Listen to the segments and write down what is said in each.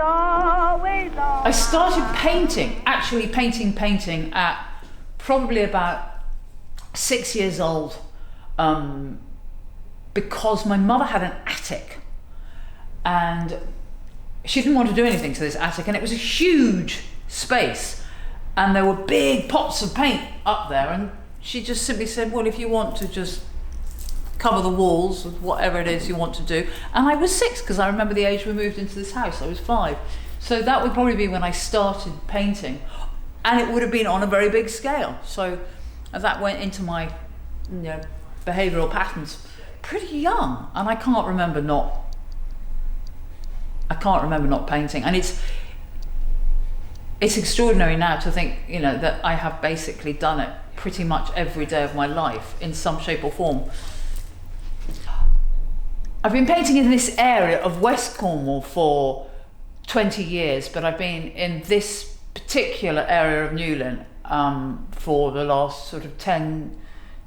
I started painting, actually painting at probably about 6 years old, because my mother had an attic and she didn't want to do anything to this attic, and it was a huge space and there were big pots of paint up there, and she just simply said, well, if you want to just cover the walls with whatever it is you want to do. And I was 6, because I remember the age we moved into this house. I was 5. So that would probably be when I started painting, and it would have been on a very big scale. So that went into my behavioural patterns pretty young, and I can't remember not painting. And it's extraordinary now to think, that I have basically done it pretty much every day of my life in some shape or form. I've been painting in this area of West Cornwall for 20 years, but I've been in this particular area of Newlyn for the last sort of 10,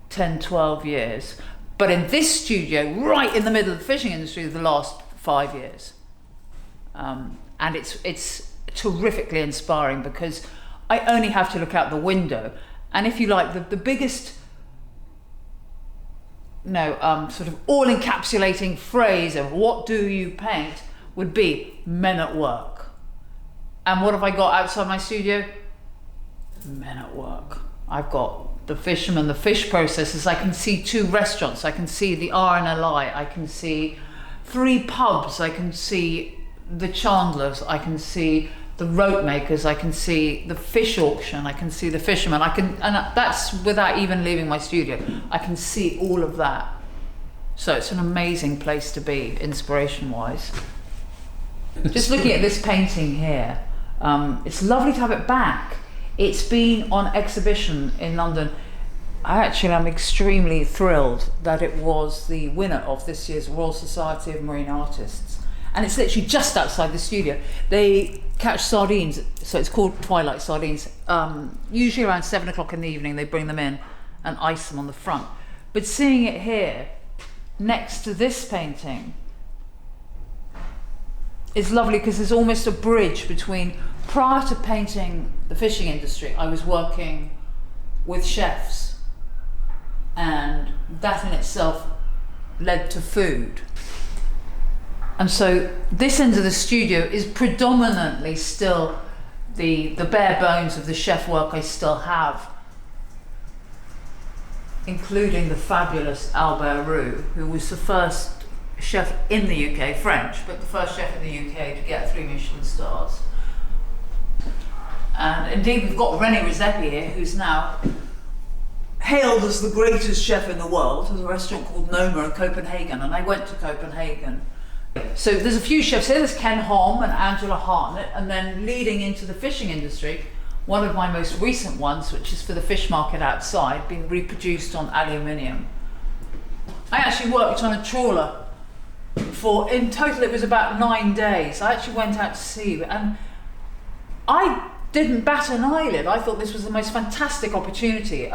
12 years. But in this studio, right in the middle of the fishing industry, the last 5 years. And it's terrifically inspiring, because I only have to look out the window, and if you like, the biggest sort of all-encapsulating phrase of what do you paint would be men at work. And what have I got outside my studio? Men at work. I've got the fishermen, the fish processors. I can see 2 restaurants. I can see the R&LI. I can see 3 pubs. I can see the chandlers. I can see the rope makers. I can see the fish auction. I can see the fishermen. And that's without even leaving my studio. I can see all of that. So it's an amazing place to be, inspiration-wise. Just looking at this painting here, it's lovely to have it back. It's been on exhibition in London. I'm extremely thrilled that it was the winner of this year's Royal Society of Marine Artists. And it's literally just outside the studio. They catch sardines, so it's called twilight sardines. Usually around 7 o'clock in the evening, they bring them in and ice them on the front. But seeing it here, next to this painting, is lovely, because there's almost a bridge between, prior to painting the fishing industry, I was working with chefs, and that in itself led to food. And so this end of the studio is predominantly still the bare bones of the chef work I still have, including the fabulous Albert Roux, who was the first chef in the UK, French, but the first chef in the UK to get 3 Michelin stars. And indeed, we've got René Redzepi here, who's now hailed as the greatest chef in the world. There's a restaurant called Noma in Copenhagen, and I went to Copenhagen. So there's a few chefs here. There's Ken Holm and Angela Hartnett, and then leading into the fishing industry, one of my most recent ones, which is for the fish market outside, being reproduced on aluminium. I actually worked on a trawler in total it was about 9 days. I actually went out to sea, and I didn't bat an eyelid. I thought this was the most fantastic opportunity.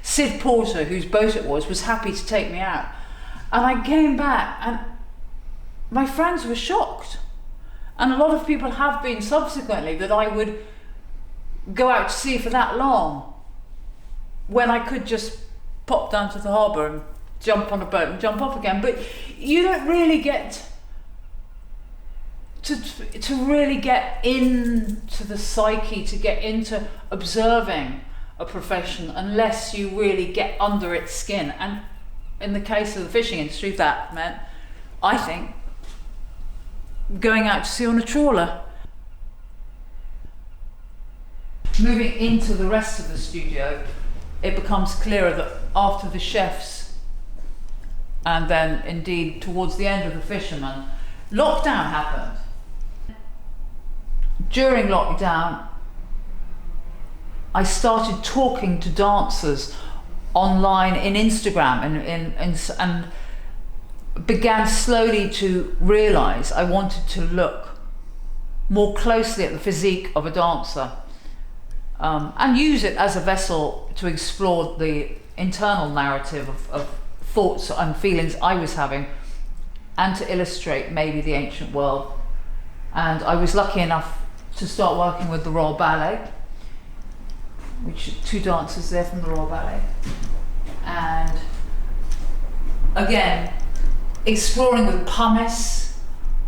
Sid Porter, whose boat it was happy to take me out. And I came back, and my friends were shocked. And a lot of people have been subsequently, that I would go out to sea for that long, when I could just pop down to the harbour and jump on a boat and jump off again. But you don't really get to really get into the psyche, to get into observing a profession, unless you really get under its skin. And in the case of the fishing industry, that meant, I think, going out to sea on a trawler. Moving into the rest of the studio, it becomes clearer that after the chefs, and then indeed towards the end of the fishermen, lockdown happened. During lockdown, I started talking to dancers online in Instagram, and began slowly to realise I wanted to look more closely at the physique of a dancer, and use it as a vessel to explore the internal narrative of thoughts and feelings I was having, and to illustrate maybe the ancient world And I was lucky enough to start working with the Royal Ballet, which 2 dancers there from the Royal Ballet. And again, exploring with pumice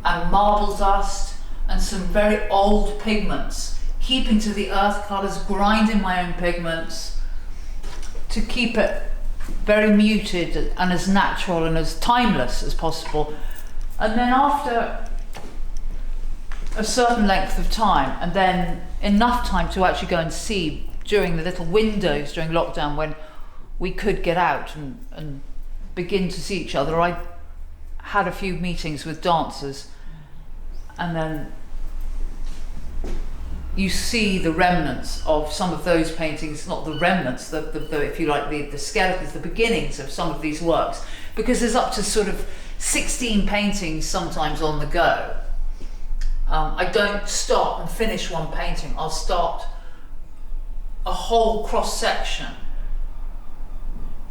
and marble dust and some very old pigments, keeping to the earth colours, grinding my own pigments to keep it very muted and as natural and as timeless as possible. And then after a certain length of time, and then enough time to actually go and see during the little windows during lockdown when we could get out and begin to see each other, I had a few meetings with dancers, and then you see the remnants of some of those paintings, not the remnants, the if you like, the skeletons, the beginnings of some of these works, because there's up to sort of 16 paintings sometimes on the go. I don't start and finish one painting. I'll start a whole cross section.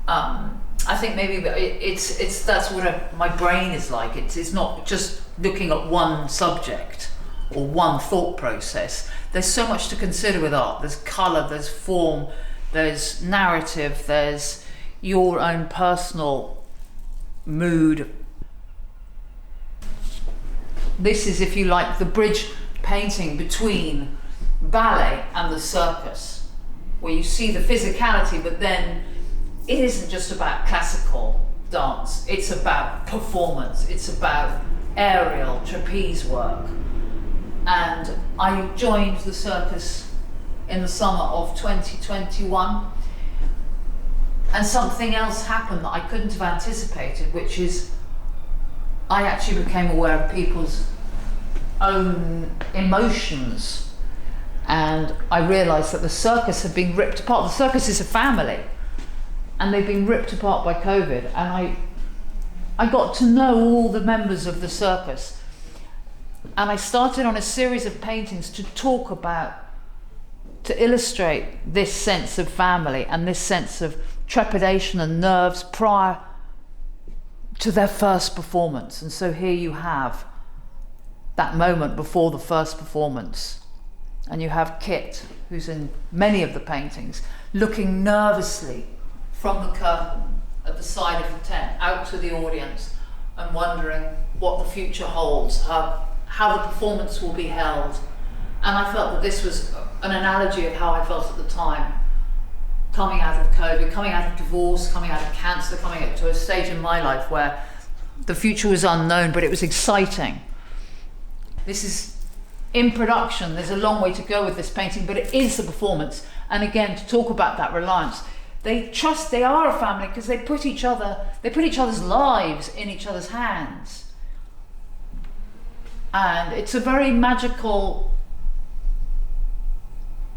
I think maybe it's that's what my brain is like. It's not just looking at one subject or one thought process. There's so much to consider with art. There's colour, there's form, there's narrative, there's your own personal mood. This is, if you like, the bridge painting between ballet and the circus, where you see the physicality, but then it isn't just about classical dance, it's about performance, it's about aerial trapeze work. And I joined the circus in the summer of 2021, and something else happened that I couldn't have anticipated, which is I actually became aware of people's own emotions, and I realised that the circus had been ripped apart. The circus is a family, and they've been ripped apart by COVID, and I got to know all the members of the circus, and I started on a series of paintings to illustrate this sense of family and this sense of trepidation and nerves prior to their first performance. And so here you have that moment before the first performance, and you have Kit, who's in many of the paintings, looking nervously from the curtain at the side of the tent out to the audience and wondering what the future holds, how the performance will be held. And I felt that this was an analogy of how I felt at the time, coming out of COVID, coming out of divorce, coming out of cancer, coming to a stage in my life where the future was unknown, but it was exciting. This is in production. There's a long way to go with this painting, but it is the performance. And again, to talk about that reliance, they are a family because they put each other's lives in each other's hands. And it's a very magical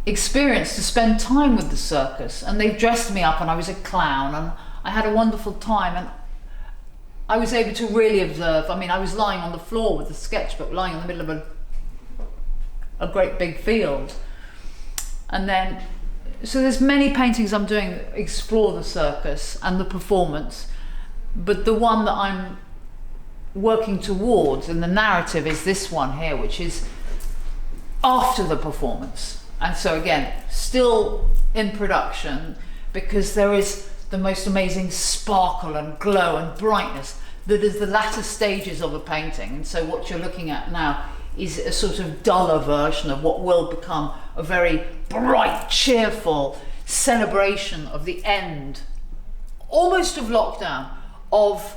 experience to spend time with the circus. And they've dressed me up, and I was a clown, and I had a wonderful time, and I was able to really observe. I mean, I was lying on the floor with the sketchbook, lying in the middle of a great big field. And then, so there's many paintings I'm doing that explore the circus and the performance, but the one that I'm working towards in the narrative is this one here, which is after the performance. And so again, still in production, because there is the most amazing sparkle and glow and brightness that is the latter stages of a painting. And so what you're looking at now is a sort of duller version of what will become a very bright, cheerful celebration of the end, almost of lockdown, of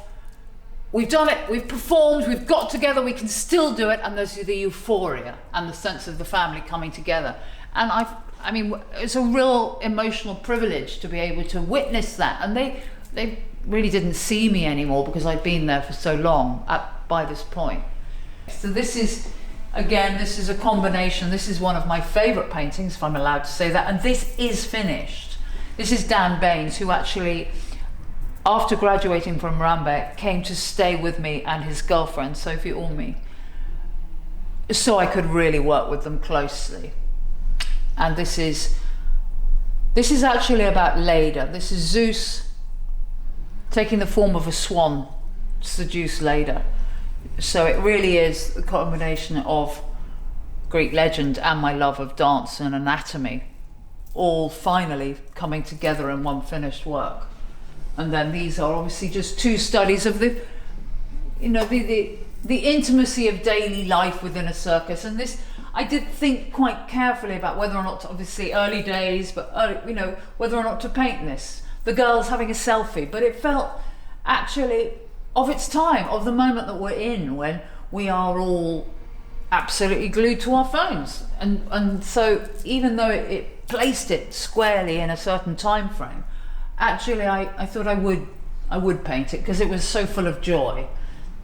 we've done it, we've performed, we've got together, we can still do it, and there's the euphoria and the sense of the family coming together. And I mean, it's a real emotional privilege to be able to witness that. And they really didn't see me anymore because I'd been there for so long by this point. So this is, again, this is a combination. This is one of my favourite paintings, if I'm allowed to say that. And this is finished. This is Dan Baines, who actually, after graduating from Rambert, came to stay with me and his girlfriend, Sophie Ormy, so I could really work with them closely. And this is actually about Leda. This is Zeus taking the form of a swan to seduce Leda. So it really is the combination of Greek legend and my love of dance and anatomy, all finally coming together in one finished work. And then these are obviously just two studies of the intimacy of daily life within a circus. And this, I did think quite carefully about whether or not to, obviously early days, but whether or not to paint this. The girls having a selfie, but it felt actually of its time, of the moment that we're in, when we are all absolutely glued to our phones. And so even though it placed it squarely in a certain time frame, actually I thought I would paint it, because it was so full of joy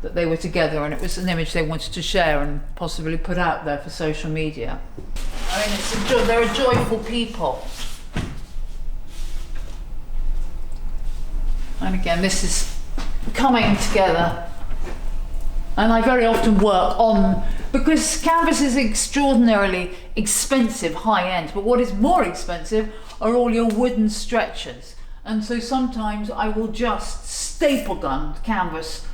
that they were together, and it was an image they wanted to share and possibly put out there for social media. I mean, they're a joyful people. And again, this is coming together. And I very often work on, because canvas is extraordinarily expensive, high end, but what is more expensive are all your wooden stretchers. And so sometimes I will just staple gun canvas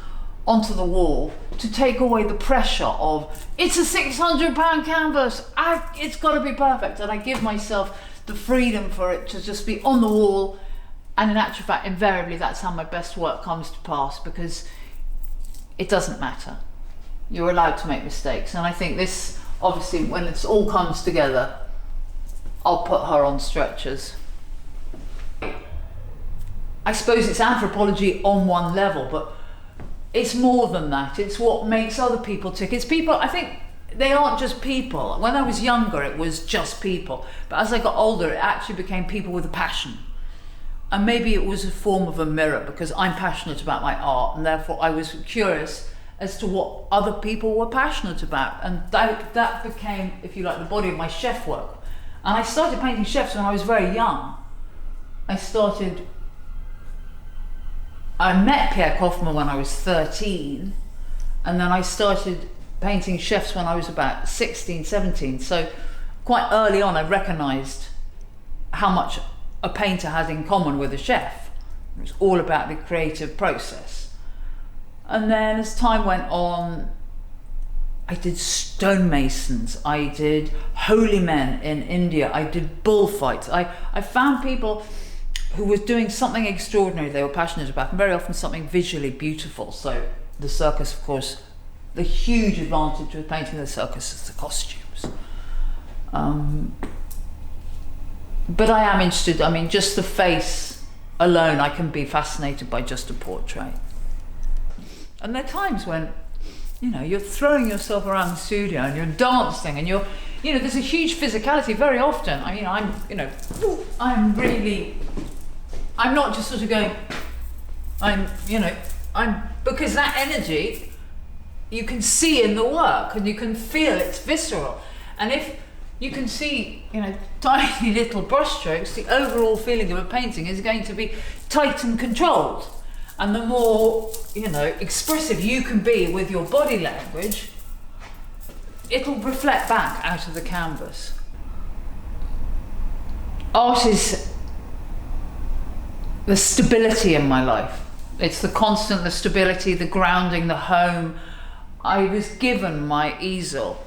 onto the wall to take away the pressure of, it's a £600 canvas, it's got to be perfect. And I give myself the freedom for it to just be on the wall. And in actual fact, invariably, that's how my best work comes to pass, because it doesn't matter. You're allowed to make mistakes. And I think this, obviously, when it all comes together, I'll put her on stretchers. I suppose it's anthropology on one level, but it's more than that. It's what makes other people tick. It's people, I think they aren't just people. When I was younger, it was just people. But as I got older, it actually became people with a passion. And maybe it was a form of a mirror, because I'm passionate about my art, and therefore I was curious as to what other people were passionate about. And that became, if you like, the body of my chef work. And I started painting chefs when I was very young. I met Pierre Kaufman when I was 13, and then I started painting chefs when I was about 16, 17. So quite early on, I recognised how much a painter had in common with a chef. It was all about the creative process. And then as time went on, I did stonemasons, I did holy men in India, I did bullfights. I found people who was doing something extraordinary they were passionate about, and very often something visually beautiful. So the circus, of course, the huge advantage with painting the circus is the costumes. But I am interested, I mean, just the face alone, I can be fascinated by just a portrait. And there are times when, you're throwing yourself around the studio and you're dancing and there's a huge physicality very often. I mean, I'm not just sort of going, because that energy you can see in the work and you can feel it's visceral. And if you can see, tiny little brushstrokes, the overall feeling of a painting is going to be tight and controlled. And the more, expressive you can be with your body language, it'll reflect back out of the canvas. Art is the stability in my life. It's the constant, the stability, the grounding, the home. I was given my easel,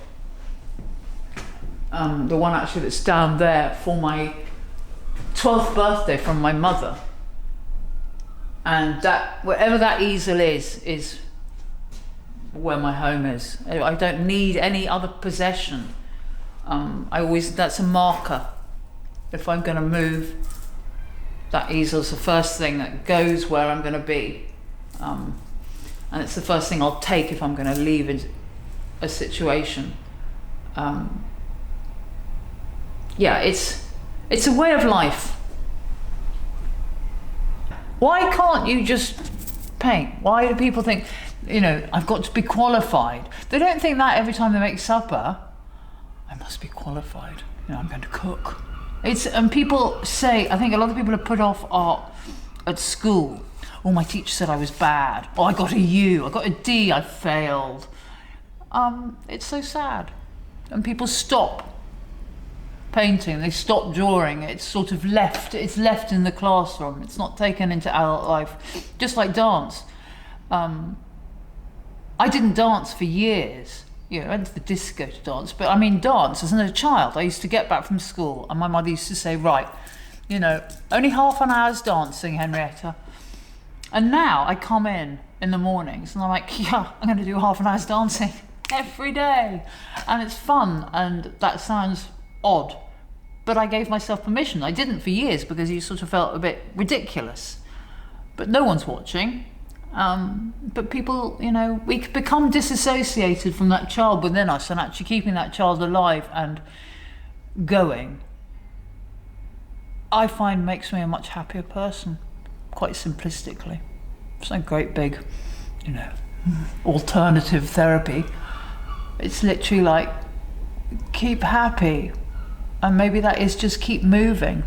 the one actually that's down there, for my 12th birthday from my mother. And that, wherever that easel is where my home is. I don't need any other possession. That's a marker. If I'm going to move, that easel's the first thing that goes where I'm going to be. And it's the first thing I'll take if I'm going to leave a situation. It's a way of life. Why can't you just paint? Why do people think, I've got to be qualified? They don't think that every time they make supper. I must be qualified. I'm going to cook. And people say, I think a lot of people have put off art at school. Oh, my teacher said I was bad. Oh, I got a U, I got a D, I failed. It's so sad. And people stop painting, they stop drawing. It's sort of left in the classroom. It's not taken into adult life. Just like dance. I didn't dance for years. You know, I went to the disco to dance, but I mean dance as a child. I used to get back from school and my mother used to say, right, you know, only half an hour's dancing, Henrietta. And now I come in the mornings and I'm like, yeah, I'm going to do half an hour's dancing every day. And it's fun, and that sounds odd, but I gave myself permission. I didn't for years because you sort of felt a bit ridiculous. But no one's watching. But people, you know, we become disassociated from that child within us, and actually keeping that child alive and going, I find makes me a much happier person, quite simplistically. It's no great big, you know, alternative therapy. It's literally like, keep happy. And maybe that is just keep moving.